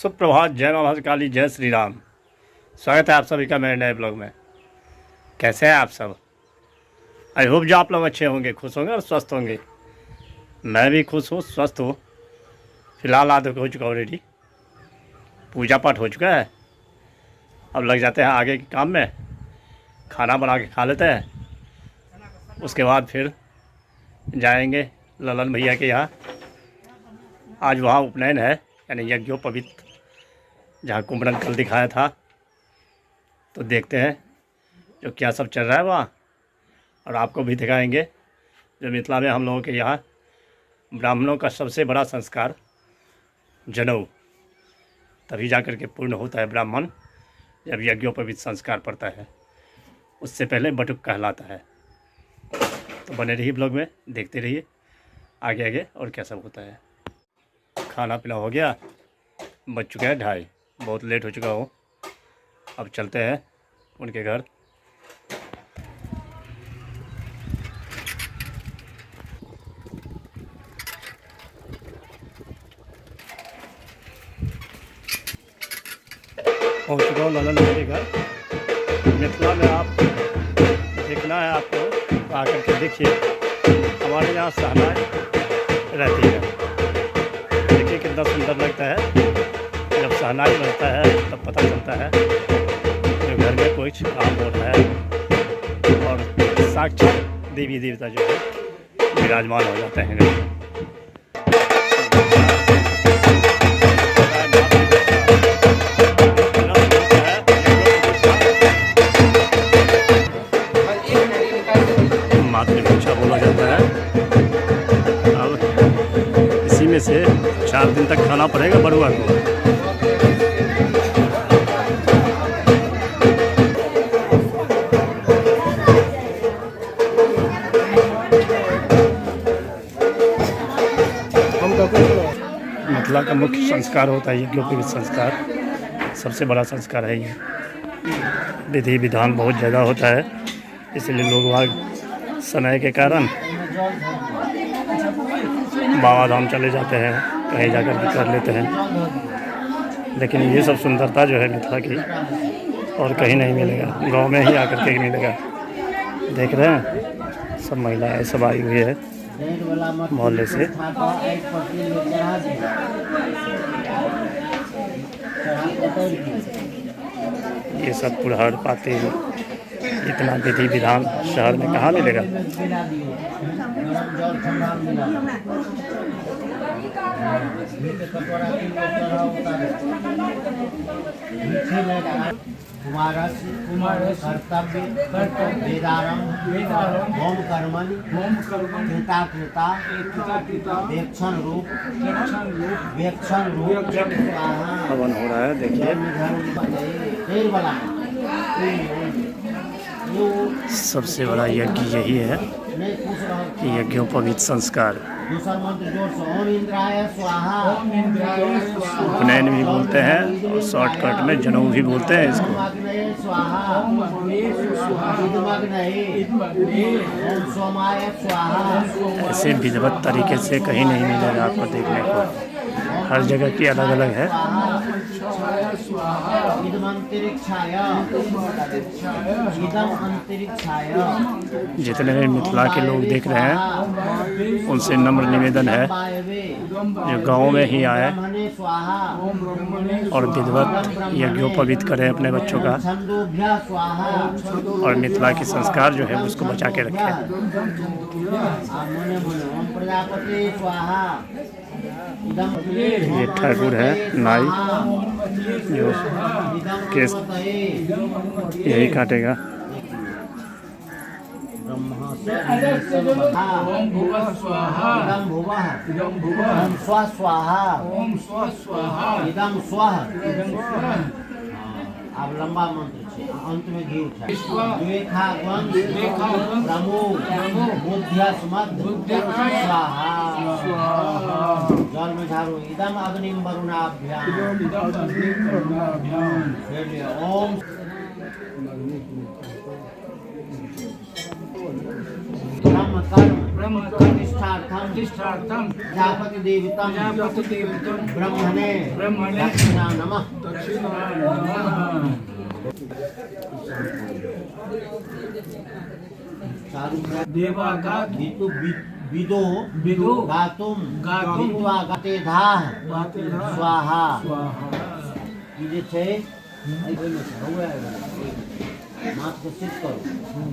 सुप्रभात, जय माँ भद्रकाली, जय श्री राम। स्वागत है आप सभी का मेरे नए ब्लॉग में। कैसे हैं आप सब? आई होप जो आप लोग अच्छे होंगे, खुश होंगे और स्वस्थ होंगे। मैं भी खुश हूँ, स्वस्थ हूँ। फिलहाल आधा हो चुका ऑलरेडी, पूजा पाठ हो चुका है। अब लग जाते हैं आगे के काम में। खाना बना के खा लेते हैं, उसके बाद फिर जाएंगे ललन भैया के यहाँ। आज वहाँ उपनयन है, यानी यज्ञोपवीत, जहाँ कुंभरन कल दिखाया था। तो देखते हैं जो क्या सब चल रहा है वहाँ, और आपको भी दिखाएंगे जो मिथिला में हम लोगों के यहाँ ब्राह्मणों का सबसे बड़ा संस्कार जनेऊ, तभी जाकर के पूर्ण होता है ब्राह्मण, जब यज्ञोपवीत संस्कार पड़ता है। उससे पहले बटुक कहलाता है। तो बने रहिए ब्लॉग में, देखते रहिए आगे आगे और क्या सब होता है। खाना पीना हो गया, बज चुका है 2:30, बहुत लेट हो चुका हूँ। अब चलते हैं उनके घर। पहुँच चुका हूँ ललन भैया के घर। मिथिला में आप देखना है आपको तो आकर के देखिए, हमारे यहाँ सहनाई रहती है। देखिए कितना सुंदर लगता है। जब सहनाई बजता है तब पता चलता है कि घर में कुछ काम हो रहा है, और साक्षात देवी देवता जो है विराजमान हो जाते हैं घर में। मातृभिक्षा बोला जाता है। अब इसी में से 4 दिन तक खाना पड़ेगा बड़ुआ को। मिथिला का मुख्य संस्कार होता है यज्ञोपवीत संस्कार। सबसे बड़ा संस्कार है ये। विधि विधान बहुत ज़्यादा होता है, इसलिए लोग वहाँ समय के कारण बाबा धाम चले जाते हैं, कहीं जाकर के कर लेते हैं। लेकिन ये सब सुंदरता जो है मिथिला की, और कहीं नहीं मिलेगा, गांव में ही आकर के ही मिलेगा। देख रहे हैं सब महिलाएं सब आई हुई है मोहल्ले से। ये सब पुरहर पाते, इतना विधि विधान शहर में कहाँ मिलेगा। कर्तव्य वेदारंभ होम कर्मणि कृता वेक्षण रूप हवन हो रहा है। देखिए सबसे बड़ा यज्ञ यही है कि यज्ञोपवीत संस्कार। उपनयन भी बोलते हैं और शॉर्टकट में जनेऊ भी बोलते हैं इसको। ऐसे विधिवत तरीके से कहीं नहीं मिलेगा आपको देखने को, हर जगह की अलग अलग है। जितने भी मिथिला के लोग देख रहे हैं उनसे नम्र निवेदन है जो गांव में ही आए और विधिवत यज्ञोपवीत करें अपने बच्चों का, और मिथिला के संस्कार जो है उसको बचा के रखें। ये ठाकुर है नाई, जो केस यही काटेगा। अब लंबा मंत्र अंत में घी उठा जल में झाड़ू इदम अग्निम वरुणाभ्याम ओम ब्रह्म कर्म प्रतिष्ठार्थम जापति देवतम ब्रह्मणे दक्षिणा नमः। देवागा विदो गातुम हित्वा गते धाह स्वाहा। ये छे माथ को सिद्ध करो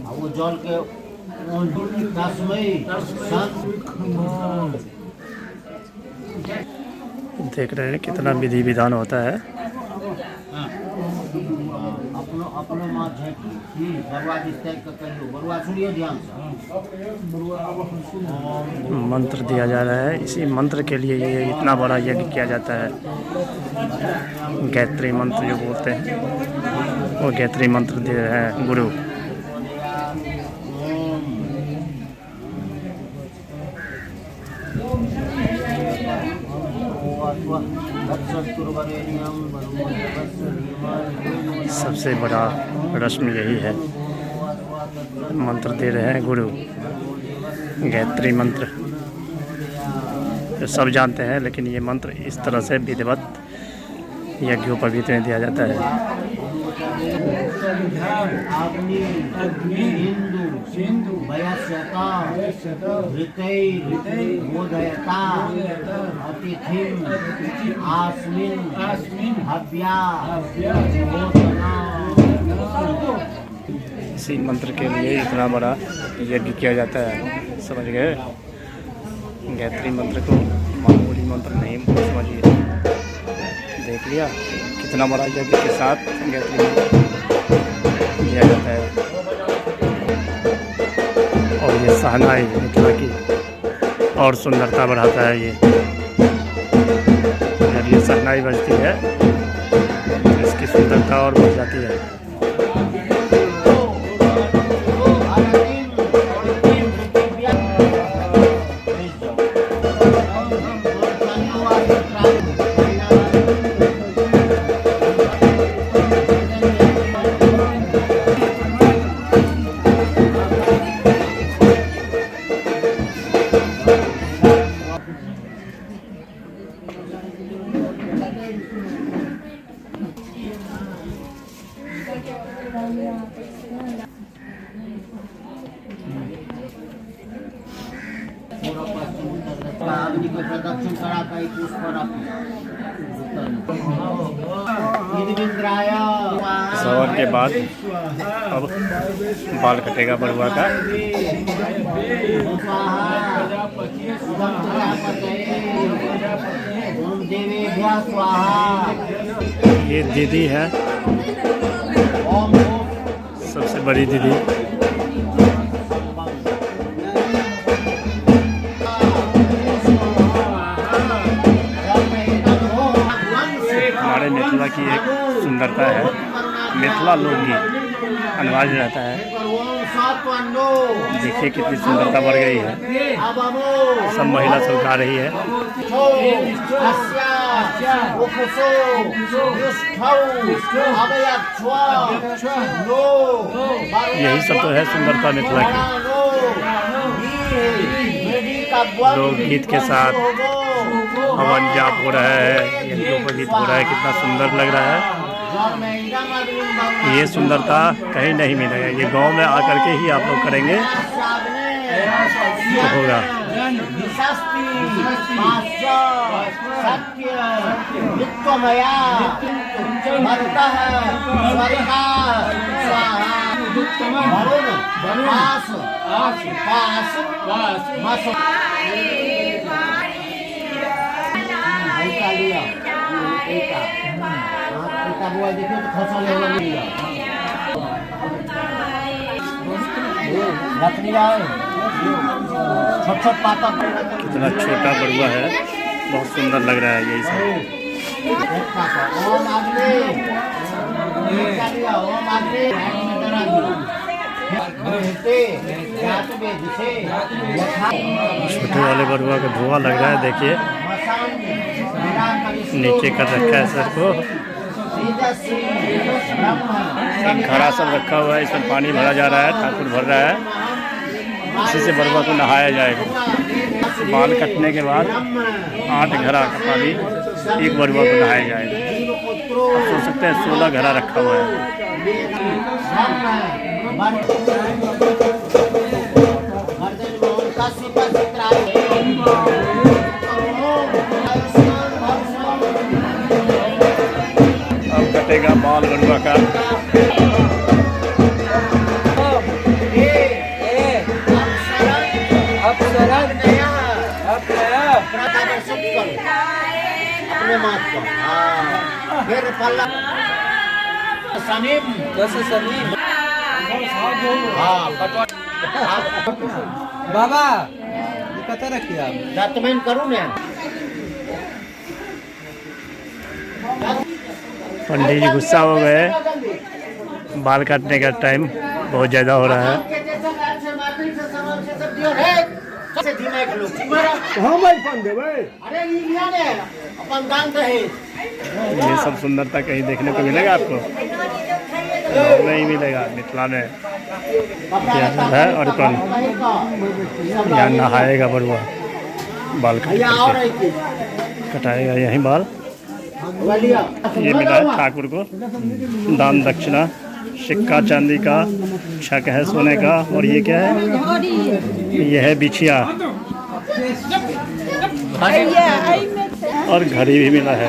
और वो जल के तस्मै देख रहे हैं कितना विधि विधान होता है। अपनो माथ है बरुआ जिससे कहियो बरुआ सुनिए ध्यान से। मंत्र दिया जा रहा है, इसी मंत्र के लिए ये इतना बड़ा यज्ञ किया जाता है। गायत्री मंत्र जो बोलते हैं वो गायत्री मंत्र दे रहे हैं गुरु। सबसे बड़ा रस्म यही है, मंत्र दे रहे हैं गुरु, गायत्री मंत्र। सब जानते हैं लेकिन ये मंत्र इस तरह से विधिवत यज्ञोपवीत में दिया जाता है। सिंधु वयस्यता ऋतैर्बोधयता अतिथिं आस्मिन् हव्या भोजना। इसी मंत्र के लिए इतना बड़ा यज्ञ किया जाता है, समझ गए। गायत्री मंत्र को मामूली मंत्र नहीं समझिए। देख लिया कितना बड़ा यज्ञ के साथ गायत्री मंत्र दिया जाता है। और ये सहनाई मिथिला की और सुंदरता बढ़ाता है। ये जब ये सहनाई बजती है तो इसकी सुंदरता और बढ़ जाती है। अग्नि को प्रदक्षिण करा कई पुष्प सवर के बाद अब बाल कटेगा बरुआ का। ये दीदी है, सबसे बड़ी दीदी। हमारे मिथिला की एक सुंदरता है, मिथिला लोकगीत अनिवार्य रहता है। देखिए कितनी सुंदरता बढ़ गई है, सब महिला सब गा रही है। यही सब तो है सुंदरता मिथिला की। लोकगीत के साथ हवन जाप हो रहा है, यज्ञोपवीत हो रहा है, कितना सुंदर लग रहा है। ये सुंदरता कहीं नहीं मिलेगा, ये गांव में आकर के ही आप लोग करेंगे तो होगा। कितना छोटा बरुआ है, बहुत सुंदर लग रहा है। यही सब छोटे वाले बरुआ का धुआं लग रहा है। देखिए नीचे कर रखा है सर को, घड़ा सब रखा हुआ है, इसमें पानी भरा जा रहा है, ठाकुर भर रहा है। इसी से बरुआ को नहाया जाएगा। बाल कटने के बाद 8 घड़ा का पानी एक बरुआ को नहाया जाएगा। आप सोच सकते हैं 16 घड़ा रखा हुआ है। अब कटेगा बाल बरुआ का। अपने माथ को फिर पल्ला समीम बाबा ये पता रखिए आप डॉक्यूमेंट करूँ ना। पंडित जी गुस्सा हो गए। बाल काटने का टाइम बहुत ज़्यादा हो रहा है। ये सब सुंदरता कहीं देखने को मिलेगा आपको? नहीं मिलेगा। मिथिला में है और कौन यहाँ नहाएगा बरुआ, बाल कटाएगा यहीं बाल। ये मिला है ठाकुर को दान दक्षिणा, सिक्का चांदी का, छक है सोने का, और ये क्या है? ये है बिछिया और घड़ी भी मिला है।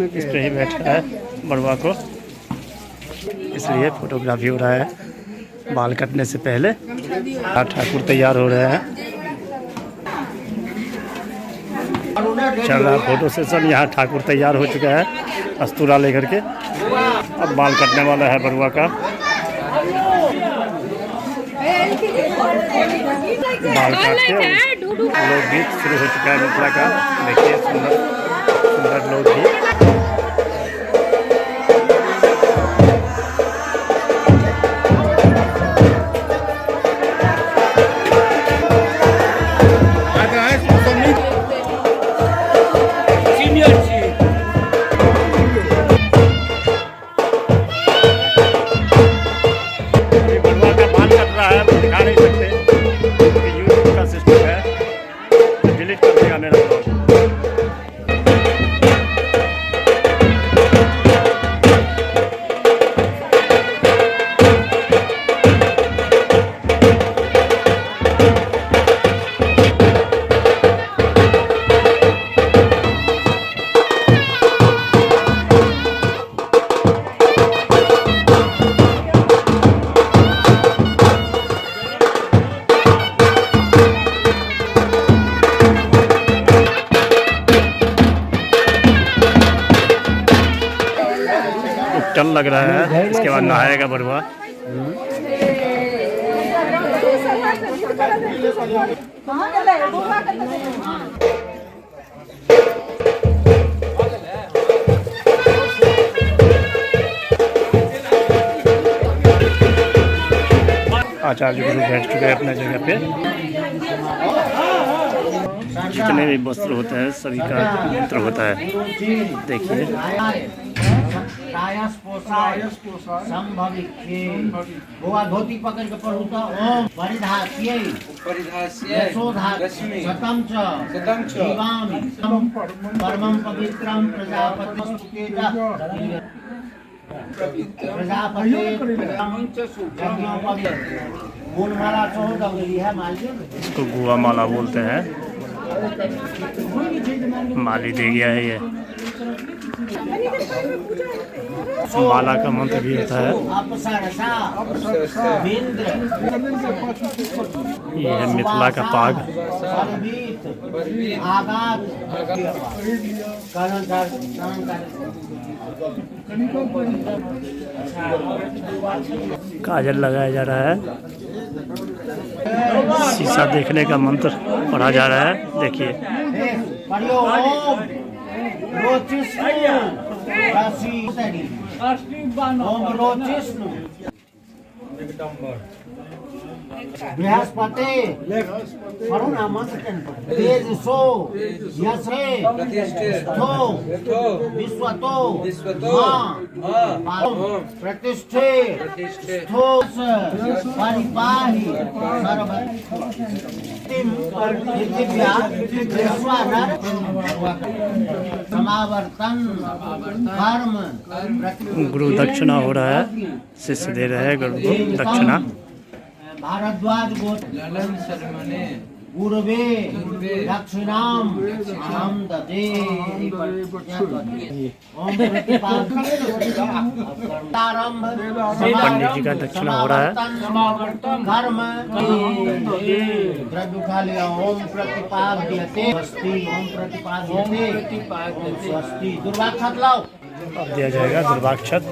इस पे ही बैठा है बरुआ को, इसलिए फोटोग्राफी हो रहा है बाल कटने से पहले। ठाकुर तैयार हो रहे हैं, चल रहा फोटो सेशन। यहाँ ठाकुर तैयार हो चुका है अस्तूरा लेकर के। अब बाल कटने वाला है बरुआ का। बाल काट के लोकगीत शुरू हो चुका है मिथिला का। देखिए सुंदर सुंदर लोकगीत। चल लग रहा है। इसके बाद नहाएगा बरुआ। आचार्य गुरु बैठ चुके हैं अपने जगह पे। जितने भी वस्त्र होते हैं सभी का मंत्र होता है। देखिए गोवा धोती पकड़ के पढ़ू तो ओम परिधास्यै शतम च जीवामि परमं पवित्रं प्रजापति मूलमाला है मालिक। इसको गुआ माला बोलते हैं। माली दे गया है ये। माला का मंत्र भी होता है। ये है मिथिला का पाग। काजल लगाया जा रहा है। शीशा देखने का मंत्र पढ़ा जा रहा है। देखिए बृहस्पति पढ़ो ना मंत्र के अनुसार। तेज सो यश रे स्थो विश्वतो प्रतिष्ठे स्थो परिपाहि सर्व पृथिव्या विश्वानर समावर्तन कर्म गुरु दक्षिणा हो रहा है, शिष्य दे रहे हैं गुरु को दक्षिणा। भारद्वाज गोत्र ललन शर्मने पूर्वे दक्षिणाम आम ददे ओम प्रतिपादारंभ पंडित जी का दक्षिणा हो रहा है। कर्म द्रव्य खा लिया। ओम प्रतिपाद्यते स्वस्ति। ओम प्रतिपाद्यते स्वस्ति। दुर्वाक्षत लाओ। अब दिया जाएगा दुर्वाक्षत।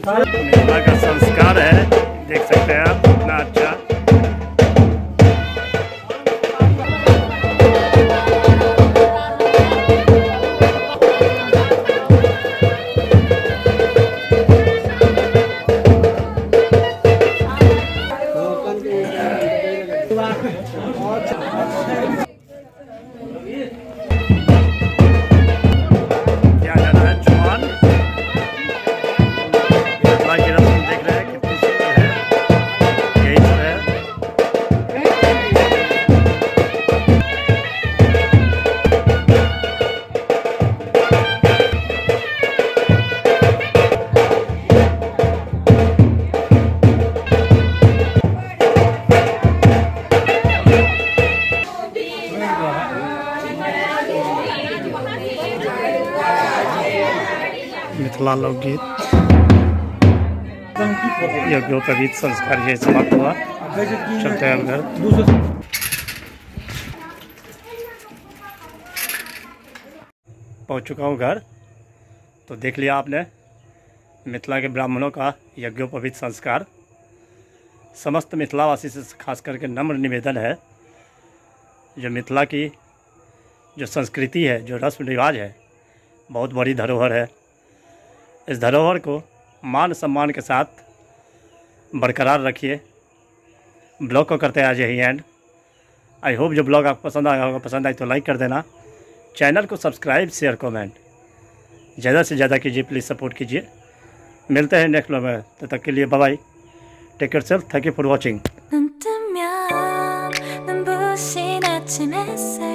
मिथिला का संस्कार है, देख सकते हैं आप कितना अच्छा। क्या जाना है चौहान मिथिला की रस्म देख रहे हैं कितनी सुंदर है। यही सब है। मिथिला लोकगीत यज्ञोपवीत संस्कार ये समाप्त हुआ। चलते हैं अब घर। पहुंच चुका हूं घर। तो देख लिया आपने मिथिला के ब्राह्मणों का यज्ञोपवीत संस्कार। समस्त मिथिलावासी से खास करके नम्र निवेदन है, जो मिथिला की जो संस्कृति है, जो रस्म रिवाज है, बहुत बड़ी धरोहर है। इस धरोहर को मान सम्मान के साथ बरकरार रखिए। ब्लॉग को करते हैं आज यही एंड। आई होप जो ब्लॉग आपको पसंद आया होगा, पसंद आए तो लाइक कर देना, चैनल को सब्सक्राइब शेयर कमेंट ज़्यादा से ज़्यादा कीजिए, प्लीज़ सपोर्ट कीजिए। मिलते हैं नेक्स्ट ब्लॉग में, तब तक के लिए bye bye, take care self, thank you for watching. 눈 뜨면 눈부신 아침 햇살